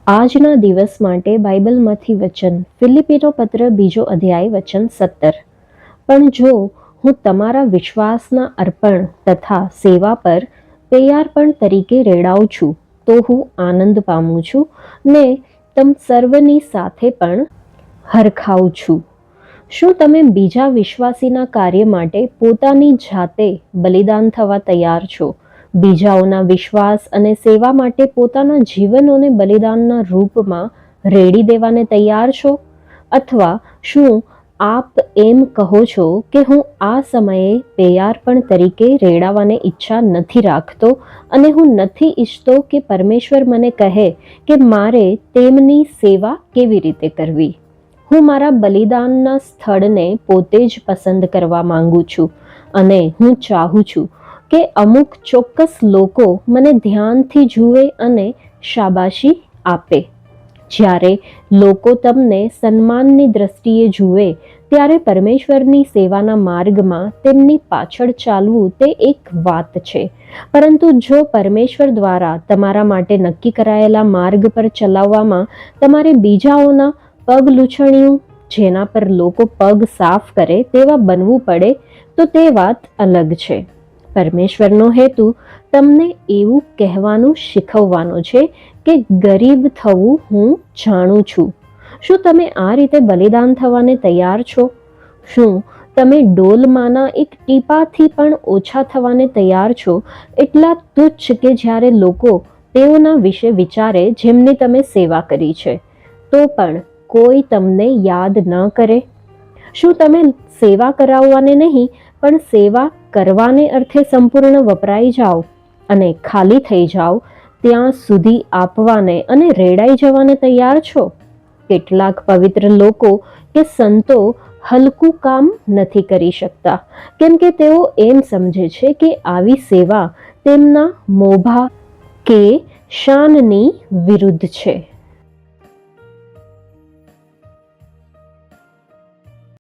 આજના દિવસ માટે બાઇબલમાંથી વચન ફિલિપીનો પત્ર 2 અધ્યાય વચન 17. પણ જો હું તમારા વિશ્વાસના અર્પણ તથા સેવા પર તૈયારપણ તરીકે રેડાઉં છું તો હું આનંદ પામું છું ને તમ સર્વની સાથે પણ હરખાઉં છું. શું તમે બીજા વિશ્વાસીના કાર્ય માટે પોતાની જાતે બલિદાન થવા તૈયાર છો? બીજાઓના વિશ્વાસ અને સેવા માટે પોતાના જીવનોને બલિદાનના રૂપમાં રેડી દેવાને તૈયાર છો? અથવા શું આપ એમ કહો છો કે હું આ સમયે તૈયારપણ તરીકે રેડાવાની ઈચ્છા નથી રાખતો અને હું નથી ઈચ્છતો કે પરમેશ્વર મને કહે કે મારે તેમની સેવા કેવી રીતે કરવી? હું મારા બલિદાનના સ્થળને પોતે જ પસંદ કરવા માંગુ છું અને હું ચાહું છું કે અમુક ચોક્કસ લોકો મને ધ્યાનથી જુએ અને શાબાશી આપે. જ્યારે લોકો તમને સન્માનની દ્રષ્ટિએ જુએ ત્યારે પરમેશ્વરની સેવાના માર્ગમાં તેમની પાછળ ચાલવું તે એક વાત છે. પરંતુ જો પરમેશ્વર દ્વારા તમારા માટે નક્કી કરાયેલા માર્ગ પર ચલાવવામાં તમારે બીજાઓના પગલૂછણિયું જેના પર લોકો પગ સાફ કરે તેવા બનવું પડે તો તે વાત અલગ છે. પરમેશ્વરનો હેતુ તમને એવું કહેવાનું શીખવવાનો છે કે ગરીબ થવું હું જાણું છું. શું તમે આ રીતે બલિદાન થવાને તૈયાર છો? શું તમે ડોલમાંના એક ટીપાથી પણ ઓછા થવાને તૈયાર છો? એટલા તુચ્છ કે જ્યારે લોકો તેઓના વિશે વિચારે જેમની તમે સેવા કરી છે તો પણ કોઈ તમને યાદ ન કરે? શું તમે સેવા કરાવવાને નહીં પણ સેવા કરવાને અર્થે સંપૂર્ણ વપરાઈ જાઓ અને ખાલી થઈ જાઓ ત્યાં સુધી આપવાને અને રેડાઈ જવાને તૈયાર છો? કેટલાક પવિત્ર લોકો કે સંતો હલકું કામ નથી કરી શકતા કેમ કે તેઓ એમ સમજે છે કે આવી સેવા તેમના મોભા કે શાનની વિરુદ્ધ છે.